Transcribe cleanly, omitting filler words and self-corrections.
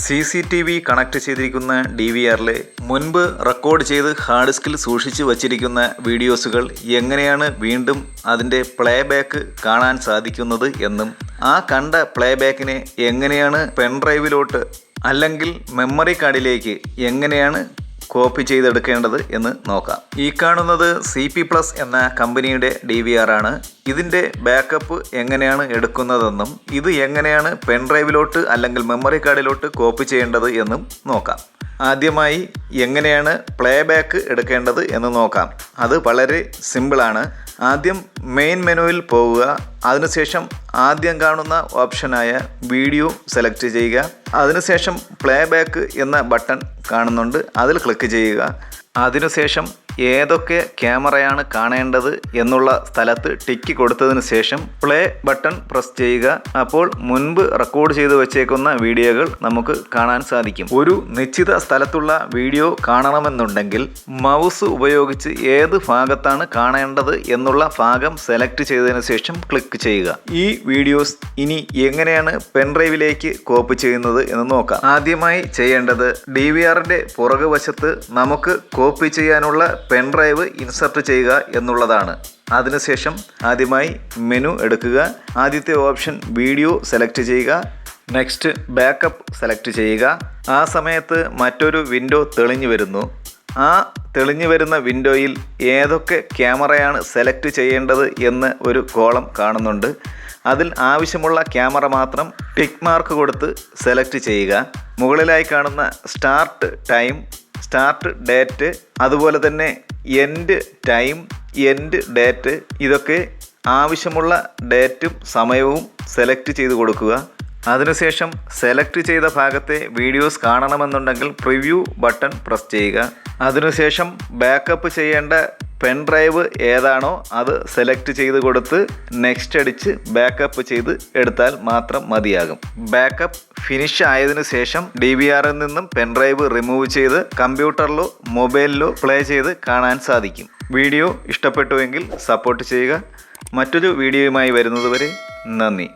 CCTV connect ചെയ്തിരിക്കുന്ന DVRൽ മുൻപ് record ചെയ്ത് ഹാർഡ് ഡിസ്കിൽ സൂക്ഷിച്ച് വച്ചിരിക്കുന്ന വീഡിയോസുകൾ എങ്ങനെയാണ് വീണ്ടും അതിൻ്റെ പ്ലേബാക്ക് കാണാൻ സാധിക്കുന്നത് എന്നും ആ കണ്ട പ്ലേബാക്കിനെ എങ്ങനെയാണ് പെൻഡ്രൈവിലോട്ട് അല്ലെങ്കിൽ മെമ്മറി കാർഡിലേക്ക് എങ്ങനെയാണ് കോപ്പി ചെയ്തെടുക്കേണ്ടത് എന്ന് നോക്കാം. ഈ കാണുന്നത് CP+ എന്ന കമ്പനിയുടെ DVR ആണ്. ഇതിൻ്റെ ബാക്കപ്പ് എങ്ങനെയാണ് എടുക്കുന്നതെന്നും ഇത് എങ്ങനെയാണ് പെൻഡ്രൈവിലോട്ട് അല്ലെങ്കിൽ മെമ്മറി കാർഡിലോട്ട് കോപ്പി ചെയ്യേണ്ടത് എന്നും നോക്കാം. ആദ്യമായി എങ്ങനെയാണ് പ്ലേബാക്ക് എടുക്കേണ്ടത് എന്ന് നോക്കാം. അത് വളരെ സിമ്പിളാണ്. ആദ്യം മെയിൻ മെനുവിൽ പോവുക. അതിനുശേഷം ആദ്യം കാണുന്ന ഓപ്ഷനായ വീഡിയോ സെലക്ട് ചെയ്യുക. അതിനുശേഷം പ്ലേബാക്ക് എന്ന ബട്ടൺ കാണുന്നുണ്ട്, അതിൽ ക്ലിക്ക് ചെയ്യുക. അതിനുശേഷം ഏതൊക്കെ ക്യാമറയാണ് കാണേണ്ടത് എന്നുള്ള സ്ഥലത്ത് ടിക്ക് കൊടുത്തതിന് ശേഷം പ്ലേ ബട്ടൺ പ്രസ് ചെയ്യുക. അപ്പോൾ മുൻപ് റെക്കോർഡ് ചെയ്ത് വെച്ചേക്കുന്ന വീഡിയോകൾ നമുക്ക് കാണാൻ സാധിക്കും. ഒരു നിശ്ചിത സ്ഥലത്തുള്ള വീഡിയോ കാണണമെന്നുണ്ടെങ്കിൽ മൗസ് ഉപയോഗിച്ച് ഏത് ഭാഗത്താണ് കാണേണ്ടത് എന്നുള്ള ഭാഗം സെലക്ട് ചെയ്തതിന് ശേഷം ക്ലിക്ക് ചെയ്യുക. ഈ വീഡിയോസ് ഇനി എങ്ങനെയാണ് പെൻഡ്രൈവിലേക്ക് കോപ്പി ചെയ്യുന്നത് എന്ന് നോക്കാം. ആദ്യമായി ചെയ്യേണ്ടത് DVRന്റെ പുറകു വശത്ത് നമുക്ക് കോപ്പി ചെയ്യാനുള്ള പെൻഡ്രൈവ് ഇൻസർട്ട് ചെയ്യുക എന്നുള്ളതാണ്. അതിനുശേഷം ആദ്യമായി മെനു എടുക്കുക. ആദ്യത്തെ ഓപ്ഷൻ വീഡിയോ സെലക്ട് ചെയ്യുക. നെക്സ്റ്റ് ബാക്കപ്പ് സെലക്ട് ചെയ്യുക. ആ സമയത്ത് മറ്റൊരു വിൻഡോ തെളിഞ്ഞു വരുന്നു. ആ തെളിഞ്ഞു വരുന്ന വിൻഡോയിൽ ഏതൊക്കെ ക്യാമറയാണ് സെലക്ട് ചെയ്യേണ്ടത് എന്ന് ഒരു കോളം കാണുന്നുണ്ട്. അതിൽ ആവശ്യമുള്ള ക്യാമറ മാത്രം ടിക്ക് മാർക്ക് കൊടുത്ത് സെലക്ട് ചെയ്യുക. മുകളിലായി കാണുന്ന സ്റ്റാർട്ട് ടൈം, സ്റ്റാർട്ട് ഡേറ്റ്, അതുപോലെ തന്നെ എൻഡ് ടൈം, എൻഡ് ഡേറ്റ്, ഇതൊക്കെ ആവശ്യമുള്ള ഡേറ്റും സമയവും സെലക്ട് ചെയ്ത് കൊടുക്കുക. അതിനുശേഷം സെലക്ട് ചെയ്ത ഭാഗത്തെ വീഡിയോസ് കാണണമെന്നുണ്ടെങ്കിൽ പ്രിവ്യൂ ബട്ടൺ പ്രസ് ചെയ്യുക. അതിനുശേഷം ബാക്കപ്പ് ചെയ്യേണ്ട പെൻഡ്രൈവ് ഏതാണോ അത് സെലക്ട് ചെയ്ത് കൊടുത്ത് നെക്സ്റ്റ് അടിച്ച് ബാക്കപ്പ് ചെയ്ത് എടുത്താൽ മാത്രം മതിയാകും. ബാക്കപ്പ് ഫിനിഷ് ആയതിനു ശേഷം DVRൽ നിന്നും പെൻഡ്രൈവ് റിമൂവ് ചെയ്ത് കമ്പ്യൂട്ടറിലോ മൊബൈലിലോ പ്ലേ ചെയ്ത് കാണാൻ സാധിക്കും. വീഡിയോ ഇഷ്ടപ്പെട്ടുവെങ്കിൽ സപ്പോർട്ട് ചെയ്യുക. മറ്റൊരു വീഡിയോയുമായി വരുന്നതുവരെ നന്ദി.